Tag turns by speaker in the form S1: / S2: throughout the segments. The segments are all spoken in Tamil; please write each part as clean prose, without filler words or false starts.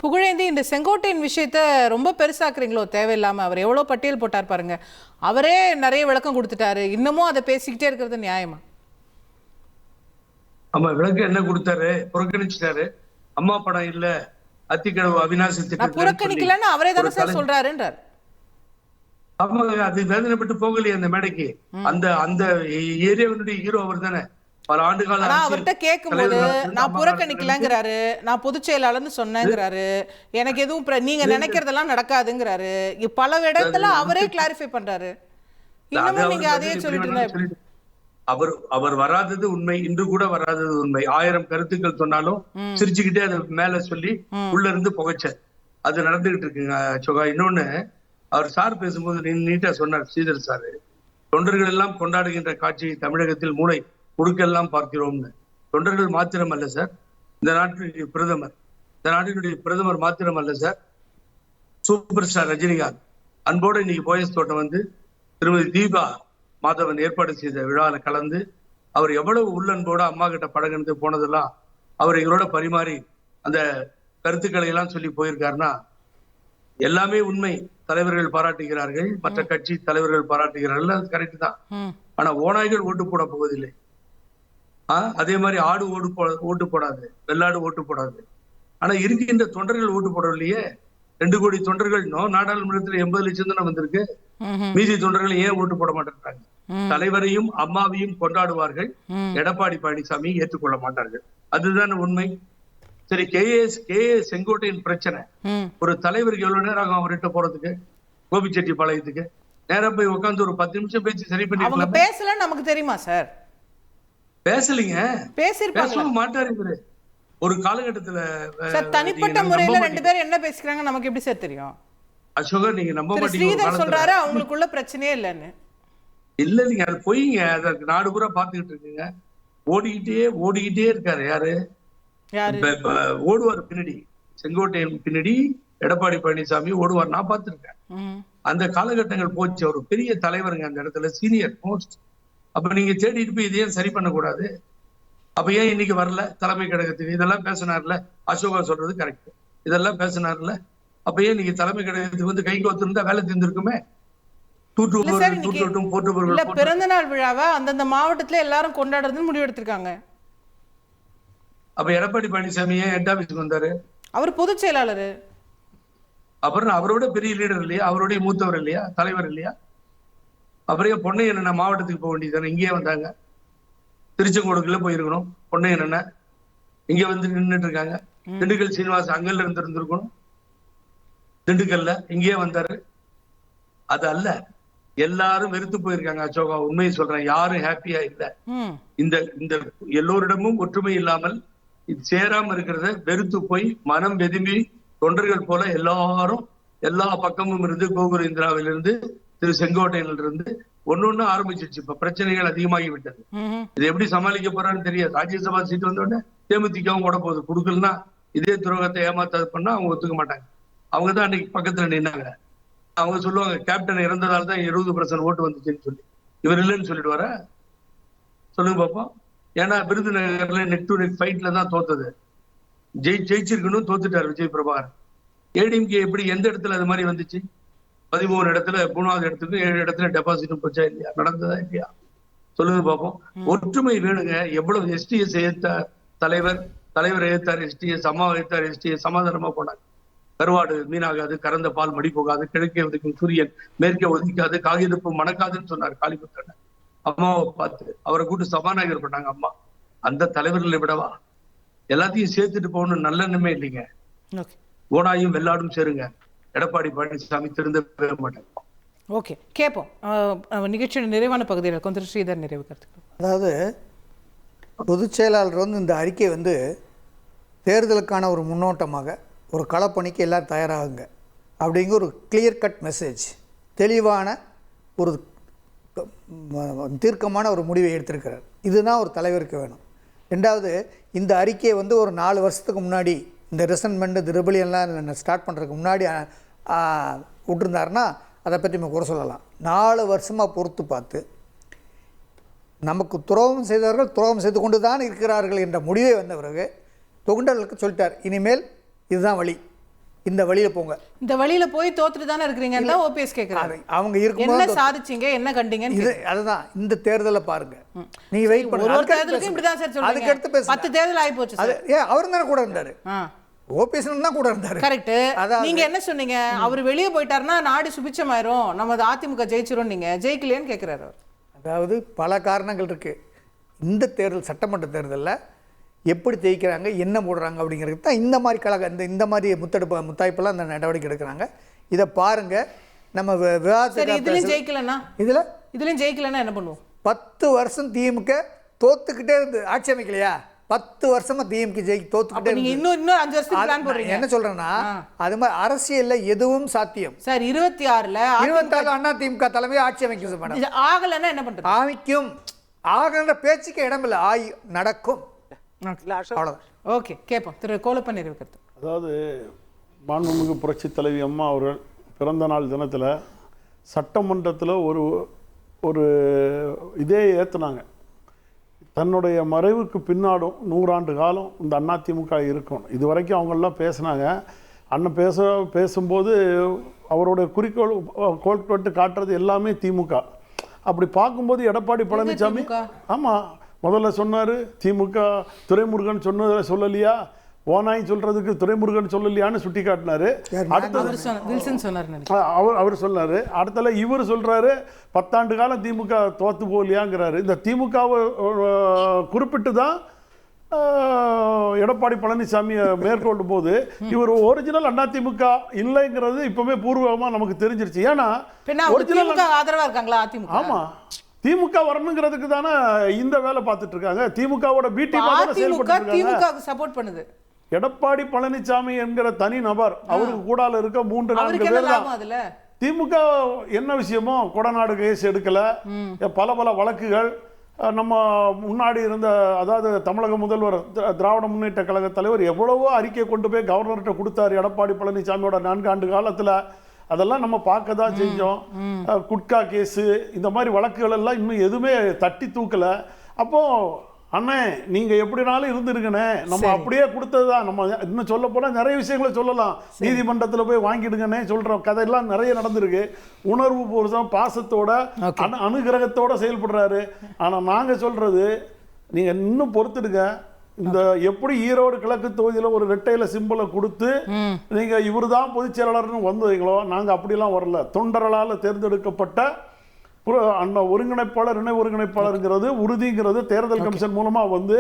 S1: புகழேந்தி, இந்த செங்கோட்டையின் விஷயத்த ரொம்ப பெருசாக்குறீங்களோ தேவையில்லாம? அவர் எவ்வளோ பட்டியல் போட்டார் பாருங்க. அவரே நிறைய விளக்கம் கொடுத்துட்டாரு. இன்னமும் அதை பேசிக்கிட்டே இருக்கிறது நியாயமா?
S2: ஆமா, விளக்கம் என்ன கொடுத்தாரு? புறக்கணிச்சிட்டாரு. அம்மா படம் இல்ல, அத்திக்கடவு அவிநாசி
S1: நான்
S2: திட்டத்துல
S1: புறக்கணிக்கலன்னு அவரே தானே சார் சொல்றாருன்றார்.
S2: ஆமா, அது வேதனைப்பட்டு போகலையே அந்த மேடைக்கு. அந்த அந்த ஏரியாவினுடைய ஹீரோ அவர் தானே. பல ஆண்டுகால
S1: அவர்கிட்ட கேட்கும்போது நான் புறக்கணிக்கலங்கிறாரு, நான் பொதுச் செயலாளர்னு சொன்னேங்கிறாரு, எனக்கு எதுவும் நீங்க நினைக்கிறதெல்லாம் நடக்காதுங்கிறாரு. பல இடத்துல அவரே கிளாரிஃபை பண்றாரு. இன்னமும் நீங்க அதையே சொல்லிட்டு இருந்தா
S2: அவர் வராதது உண்மை, இன்று கூட வராதது உண்மை. 1000 கருத்துக்கள் சொன்னாலும் சிரிச்சுக்கிட்டே அதை மேல சொல்லி உள்ள இருந்து புகைச்சார். அது நடந்துகிட்டு இருக்குங்க சோகா. இன்னொன்னு, அவர் சார் பேசும்போது நீட்டா சொன்னார், ஸ்ரீதர் சார், தொண்டர்கள் எல்லாம் கொண்டாடுகின்ற காட்சி தமிழகத்தில் மூளை முடுக்கெல்லாம் பார்க்கிறோம்னு. தொண்டர்கள் மாத்திரம் அல்ல சார், இந்த நாட்டினுடைய பிரதமர் மாத்திரம் அல்ல சார், சூப்பர் ஸ்டார் ரஜினிகாந்த் அன்போடு இன்னைக்கு போயஸ் தோட்டம் வந்து திருமதி தீபா மாதவன் ஏற்பாடு செய்த விழாவில் கலந்து அவர் எவ்வளவு உள்ளன்போட அம்மா கிட்ட பழகினது போனதெல்லாம் அவர் எங்களோட பரிமாறி அந்த கருத்துக்களை எல்லாம் சொல்லி போயிருக்காருன்னா எல்லாமே உண்மை. தலைவர்கள் பாராட்டுகிறார்கள், மற்ற கட்சி தலைவர்கள் பாராட்டுகிறார்கள், அது கரெக்ட் தான். ஆனா ஓநாய்கள் ஓட்டு போட போவதில்லை. அதே மாதிரி ஆடு ஓட்டு போடாது, வெள்ளாடு ஓட்டு போடாது. ஆனா இருக்கின்ற தொண்டர்கள் ஓட்டு போடவில்லையே. 2 கோடி தொண்டர்கள் நாடாளுமன்றத்தில் 80 லட்சம் தானே வந்திருக்கு. மீதி தொண்டர்கள் ஏன் ஓட்டு போட மாட்டேங்கிறாங்க? தலைவரையும் அம்மாவையும் கொண்டாடுவார்கள், எடப்பாடி பழனிசாமி ஏற்றுக்கொள்ள மாட்டார்கள். அதுதான் உண்மை. சரி, கே செங்கோட்டையின் பிரச்சனை. ஒரு தலைவருக்கு எவ்வளவு நேரம் ஆகும் அவர்கிட்ட போறதுக்கு? கோபிச்செட்டிப்பாளையத்துக்கு நேரம் போய் உட்காந்து ஒரு 10 நிமிஷம் பேச்சு சரி பண்ணி
S1: பேசல. நமக்கு தெரியுமா சார்?
S2: பேசலீங்க, பேசவும் மாட்டாரு இவரு. ஒரு காலகட்டத்துல
S1: தனிப்பட்ட முறையில 2 பேரும் என்ன பேசிக்கிறாங்க நமக்கு எப்படி சார் தெரியும்?
S2: அசோகா, நீங்க நம்ப மாட்டீங்க.
S1: சொல்றாரு அவங்களுக்குள்ள பிரச்சனையே இல்லன்னு.
S2: இல்ல, நீங்க அது பொய்ங்க. அதற்கு நாடு பூரா பாத்துக்கிட்டு இருக்குங்க. ஓடிக்கிட்டே இருக்காரு. யாரு ஓடுவார் பின்னாடி? செங்கோட்டையன் பின்னாடி எடப்பாடி பழனிசாமி ஓடுவார். நான் பார்த்திருக்கேன். அந்த காலகட்டங்கள் போச்சு. ஒரு பெரிய தலைவருங்க அந்த இடத்துல, சீனியர் மோஸ்ட். அப்ப நீங்க தேடிட்டு போய் இதையும் சரி பண்ணக்கூடாது. அப்ப ஏன் இன்னைக்கு வரல தலைமை கழகத்துக்கு? இதெல்லாம் பேசினார்ல, அசோகா சொல்றது கரெக்ட். இதெல்லாம் பேசினார்ல, அப்ப ஏன் நீங்க தலைமை கழகத்துக்கு வந்து கைக்கு வந்திருந்தா வேலை தெரிஞ்சிருக்குமே.
S1: பிறந்த நாள் விழாவை அந்தந்த மாவட்டத்துல எல்லாரும் கொண்டாடுறதுன்னு முடிவு எடுத்திருக்காங்க.
S2: அப்ப எடப்பாடி பழனிசாமி ஏன் ஹெட் ஆபீஸ்க்கு வந்தாரு?
S1: அவர் பொதுச் செயலாளர்.
S2: அப்புறம் அவரோட பெரிய லீடர் இல்லையா? அவருடைய மூத்தவர் இல்லையா? தலைவர் இல்லையா? அப்புறம் பொன்னையன் என்ன மாவட்டத்துக்கு போக வேண்டியதானே? இங்கேயே வந்தாங்க. திருச்செங்கோடுக்குள்ள போயிருக்கணும். பொன்னையன் என்ன இங்க வந்து நின்றுட்டு இருக்காங்க. திண்டுக்கல் சீனிவாசன் அங்கல்ல இருந்திருக்கணும். திண்டுக்கல்ல இங்கேயே வந்தாரு. அது அல்ல, எல்லாரும் வெறுத்து போயிருக்காங்க அசோகா. உண்மையை சொல்றேன், யாரும் ஹாப்பியா இல்ல. இந்த எல்லோரிடமும் ஒற்றுமை இல்லாமல் சேராம இருக்கிறத வெறுத்து போய் மனம் வெதும்பி தொண்டர்கள் போல எல்லாரும் எல்லா பக்கமும் இருந்து, கோகுல இந்திராவிலிருந்து திரு செங்கோட்டையிலிருந்து ஒன்னொன்னு ஆரம்பிச்சிருச்சு. இப்ப பிரச்சனைகள் அதிகமாகி விட்டது. இது எப்படி சமாளிக்க போறான்னு தெரியாது. ராஜ்யசபா சீட் வந்த உடனே தேமுதிகவும் கூட போகுது. கொடுக்கலன்னா இதே துரோகத்தை ஏமாத்தாது பண்ணா அவங்க ஒத்துக்க மாட்டாங்க. அவங்கதான் அன்னைக்கு பக்கத்துல நின்னாங்க. அவங்க சொல்லுவாங்க, கேப்டன் இறந்ததால தான் 70% ஓட்டு வந்துச்சுன்னு சொல்லி. இவர் இல்லைன்னு சொல்லிடுவார? சொல்லுங்க பாப்போம். ஏன்னா விருதுநகர்ல நெக் டு நெக் ஃபைட்ல தான் தோத்தது. ஜெயிச்சிருக்கணும், தோத்துட்டாரு விஜய் பிரபாகர். ஏடிஎம்கே எப்படி எந்த இடத்துல அது மாதிரி வந்துச்சு? 13 இடத்துல 3வது இடத்துக்கு 7 இடத்துல டெபாசிட்டும் போச்சா இல்லையா? நடந்ததா இல்லையா? சொல்லுங்க பாப்போம். ஒற்றுமை வேணுங்க. எவ்வளவு எஸ்டிஎஸ் தலைவர் எதிர்த்தார், எஸ்டிஎஸ் அம்மா எதிர்த்தார், எஸ்டிஎஸ் சமாதானமா போனாங்க. கருவாடு மீனாகாது, கறந்த பால் மடி போகாது, கிழக்கே ஒதுக்கும் சூரியன் மேற்கே ஒதுக்காது, காகிதப்பு மணக்காதுன்னு சொன்னார் காளிமுத்தன். அம்மாவை பார்த்து அவரை கூட்டு சபாநாயகர் பண்ணாங்க அம்மா. அந்த தலைவர்களை விடவா எல்லாத்தையும் சேர்த்துட்டு போகணும் நல்லெண்ணமே இல்லைங்க. ஓனாயும் வெள்ளாடும் சேருங்க. எடப்பாடி பழனிசாமி திருந்தவே மாட்டாங்க.
S1: ஓகே, கேட்போம். நிகழ்ச்சியோட நிறைவான பகுதியில் கொஞ்சம் ஸ்ரீதர் நிறைவு கருத்துக்கள்.
S3: அதாவது பொதுச் செயலாளர் வந்து இந்த அறிக்கை வந்து தேர்தலுக்கான ஒரு முன்னோட்டமாக, ஒரு களப்பணிக்கு எல்லாம் தயாராகுங்க அப்படிங்கிற ஒரு கிளியர் கட் மெசேஜ், தெளிவான ஒரு தீர்க்கமான ஒரு முடிவை எடுத்திருக்கிறார். இதுதான் ஒரு தலைவருக்கு வேணும். ரெண்டாவது, இந்த அறிக்கையை வந்து ஒரு 4 வருஷத்துக்கு முன்னாடி இந்த ரிசன்மெண்ட், இந்த ரிபலியன்லாம் ஸ்டார்ட் பண்ணுறதுக்கு முன்னாடி விட்டுருந்தாருன்னா அதை பற்றி நம்ம குறை சொல்லலாம். 4 வருஷமாக பொறுத்து பார்த்து நமக்கு துரோகம் செய்தவர்கள் துரோகம் செய்து கொண்டு தான் இருக்கிறார்கள் என்ற முடிவை வந்த பிறகு தொண்டர்களுக்கு சொல்லிட்டார், இனிமேல் இதுதான் வழி, இந்த வழியில போங்க.
S1: இந்த வழியில போய் தோத்துட்டு தானே இருக்கிறீங்கன்னு தான் ஓபிஎஸ் கேக்குறாரு.
S3: அவங்க
S1: என்ன
S3: இருக்கும்போது
S1: சாதிச்சீங்க, என்ன கண்டீங்க?
S3: இது அதுதான் இந்த தேர்தலை பாருங்க. நீ வெயிட்
S1: ஒரு
S3: பண்ணுங்க.
S1: தேர்தலுக்கு இப்படி தான் சார் சொல்றீங்க.
S3: அதுக்கு அடுத்து பேசு.
S1: 10 தேர்தல் ஆயி போச்சு
S3: அது
S1: சார்.
S3: அவர் தானே கூட இருந்தாரு. ஓபிஎஸ் தான் கூட இருந்தாரு.
S1: கரெக்ட். நீங்க என்ன சொன்னீங்க? அவர் வெளியே போயிட்டாருன்னா நாடு சுபிச்சமாயிரும், நம்ம அதிமுக ஜெயிச்சிரும். நீங்க ஜெயிக்கலையான்னு கேக்குறாரு அவர். அதாவது
S3: பல காரணங்கள் இருக்கு. இந்த தேர்தல் சட்டமன்ற தேர்தலில் எப்படி ஜெயிக்கிறாங்க, என்ன போடுறாங்க அப்படிங்கிறது தான் இந்த மாதிரி இந்த மாதிரி முத்தாய்ப்பெல்லாம் அந்த நடவடிக்கை எடுக்கிறாங்க. இதை பாருங்க. நம்ம
S1: இதுலயும் ஜெயிக்கலன்னா இதுலயும் ஜெயிக்கலன்னா என்ன பண்ணுவோம்?
S3: 10 வருஷம் திமுக தோத்துக்கிட்டே இருந்து ஆட்சி அமைக்கலையா? 10 வருஷமா திமுக தோத்துக்கிட்டே
S1: இருந்து இன்னும் 5 வருஷத்துக்கு பிளான் போடுறீங்க.
S3: என்ன சொல்றேன்னா, அது மாதிரி அரசியல்ல எதுவும் சாத்தியம்
S1: சார். 26
S3: அண்ணா திமுக தலைமையை ஆட்சி அமைக்கும் மேடம்.
S1: ஆகலன்னா என்ன பண்றது?
S3: அமைக்கும். ஆகன்ற பேச்சுக்கு இடமில்லை. நடக்கும்.
S1: ஓகே, கேட்போம். திரு கோலப்பன் நிறைவேற்றது.
S4: அதாவது மாண்புமிகு புரட்சி தலைவி அம்மா அவர்கள் பிறந்த நாள் தினத்தில் சட்டமன்றத்தில் ஒரு இதே ஏற்றுனாங்க. தன்னுடைய மறைவுக்கு பின்னாடும் 100 ஆண்டு காலம் இந்த அதிமுக இருக்கும். இது வரைக்கும் அவங்கெல்லாம் பேசினாங்க. அண்ணன் பேசும்போது அவருடைய கோட்பாட்டு காட்டுறது எல்லாமே திமுக. அப்படி பார்க்கும்போது எடப்பாடி பழனிசாமி ஆமாம் முதல்ல சொன்னார் திமுக துரைமுருகன் சொன்னதை சொல்லலையா, ஓனாய் சொல்றதுக்கு துரைமுருகன் சொல்லலையான்னு சுட்டி காட்டினாரு. அவர் சொன்னாரு. அடுத்தல இவர் சொல்றாரு 10 ஆண்டு காலம் திமுக தோத்து போகலையாங்கிறாரு. இந்த திமுகவை குறிப்பிட்டு தான் எடப்பாடி பழனிசாமியை மேற்கொள்ளும் போது இவர் ஒரிஜினல் அதிமுக இல்லைங்கிறது இப்பவே பூர்வமா நமக்கு தெரிஞ்சிருச்சு. ஏன்னா
S1: ஆதரவா இருக்காங்களா அதிமுக?
S4: ஆமா, திமுக வரணுங்கிறதுக்கு தானே இந்த வேலை பார்த்துட்டு இருக்காங்க. திமுகவோட
S1: சப்போர்ட் பண்ணுது
S4: எடப்பாடி பழனிசாமி என்கிற தனி நபர். அவருக்கு கூடால இருக்க 3-4 பேர் தான். திமுக என்ன விஷயமோ கொடநாடு கேஸ் எடுக்கல, பல வழக்குகள். நம்ம முன்னாடி இருந்த அதாவது தமிழக முதல்வர் திராவிட முன்னேற்ற கழக தலைவர் எவ்வளவோ அறிக்கை கொண்டு போய் கவர்னர்கிட்ட கொடுத்தாரு எடப்பாடி பழனிசாமியோட 4 ஆண்டு காலத்துல. அதெல்லாம் நம்ம பார்க்க தான் செஞ்சோம். குட்கா கேஸு இந்த மாதிரி வழக்குகள் எல்லாம் இன்னும் எதுவுமே தட்டி தூக்கல. அப்போ அண்ணே நீங்க எப்படினாலும் இருந்துருங்கண்ணே, நம்ம அப்படியே கொடுத்ததுதான். நம்ம இன்னும் சொல்ல போனா நிறைய விஷயங்களை சொல்லலாம். நீதிமன்றத்தில் போய் வாங்கிடுங்கண்ணே சொல்ற கதையெல்லாம் நிறைய நடந்திருக்கு. உணர்வு பூர்வம் பாசத்தோட அனுகிரகத்தோட செயல்படுறாரு. ஆனா நாங்க சொல்றது நீங்க இன்னும் பொறுத்துடுங்க. இந்த எப்படி ஈரோடு கிழக்கு தொகுதியில் ஒரு ரெட்டையில சிம்பிளை கொடுத்து நீங்க இவரு தான் பொதுச் செயலாளர்னு வந்தீங்களோ, நாங்க அப்படிலாம் வரல. தொண்டர்களால் தேர்ந்தெடுக்கப்பட்ட ஒருங்கிணைப்பாளர் இணை ஒருங்கிணைப்பாளருங்கிறது உறுதிங்கிறது தேர்தல் கமிஷன் மூலமா வந்து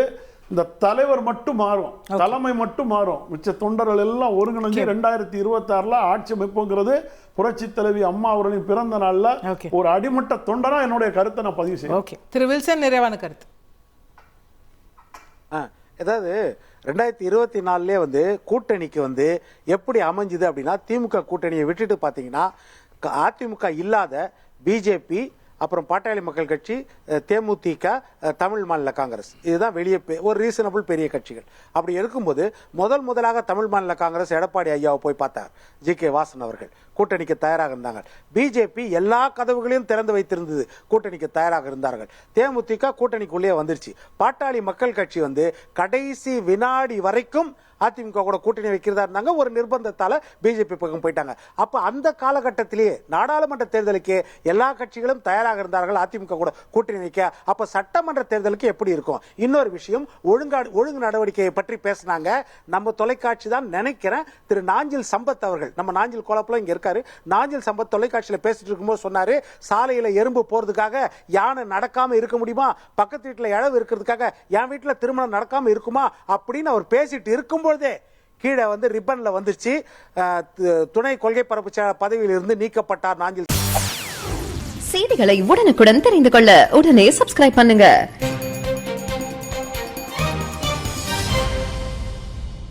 S4: இந்த தலைவர் மட்டும் மாறும், தலைமை மட்டும் மாறும். மிச்ச தொண்டர்கள் எல்லாம் ஒருங்கிணைஞ்சு 2026 ஆட்சி அமைப்புங்கிறது புரட்சி தலைவி அம்மா அவர்களின் பிறந்த நாள்ல ஒரு அடிமட்ட தொண்டனா என்னுடைய கருத்தை நான் பதிவு செய்யறேன்.
S1: திரு வில்சன் நிறைவான கருத்து.
S5: அதாவது 2024 வந்து கூட்டணிக்கு வந்து எப்படி அமைஞ்சுது அப்படின்னா, திமுக கூட்டணியை விட்டுட்டு பாத்தீங்கன்னா அதிமுக இல்லாத பிஜேபி, அப்புறம் பாட்டாளி மக்கள் கட்சி, தேமுதிக, தமிழ் மாநில காங்கிரஸ், இதுதான் வெளியே ஒரு ரீசனபிள் பெரிய கட்சிகள். அப்படி இருக்கும்போது முதலாக தமிழ் மாநில காங்கிரஸ் எடப்பாடி ஐயாவை போய் பார்த்தார். ஜி.கே. வாசன் அவர்கள் கூட்டணிக்கு தயாராக இருந்தாங்க. பிஜேபி எல்லா கதவுகளையும் திறந்து வைத்திருந்தது, கூட்டணிக்கு தயாராக இருந்தார்கள். தேமுதிக கூட்டணிக்குள்ளே வந்துருச்சு. பாட்டாளி மக்கள் கட்சி வந்து கடைசி வினாடி வரைக்கும் அதிமுக கூட கூட்டணி வைக்கிறதா இருந்தாங்க. ஒரு நிர்பந்தத்தால பிஜேபி பக்கம் போயிட்டாங்க. அப்ப அந்த காலகட்டத்திலேயே நாடாளுமன்ற தேர்தலுக்கு எல்லா கட்சிகளும் தயாராக இருந்தார்கள் அதிமுக கூட கூட்டணி வைக்க. அப்ப சட்டமன்ற தேர்தலுக்கு எப்படி இருக்கும்? இன்னொரு விஷயம், ஒழுங்கு நடவடிக்கையை பற்றி பேசினாங்க. நம்ம தொலைக்காட்சி தான் நினைக்கிறேன், திரு நாஞ்சில் சம்பத் அவர்கள், நம்ம நாஞ்சில் கோலப்பல இங்க இருக்காரு. நாஞ்சில் சம்பத் தொலைக்காட்சியில பேசிட்டு இருக்கும்போது சொன்னாரு, சாலையில எறும்பு போறதுக்காக யானை நடக்காம இருக்க முடியுமா, பக்கத்து வீட்டுல இழவு இருக்கிறதுக்காக என் வீட்டுல திருமணம் நடக்காம இருக்குமா அப்படின்னு அவர் பேசிட்டு இருக்கும்போது கீழே வந்து ரிப்பன்ல வந்துருச்சு. துணை கொள்கை பரப்பு பதவியில் இருந்து நீக்கப்பட்டார் நாஞ்சில்.
S6: செய்திகளை உடனுக்குடன் தெரிந்து கொள்ள உடனே சப்ஸ்கிரைப் பண்ணுங்க.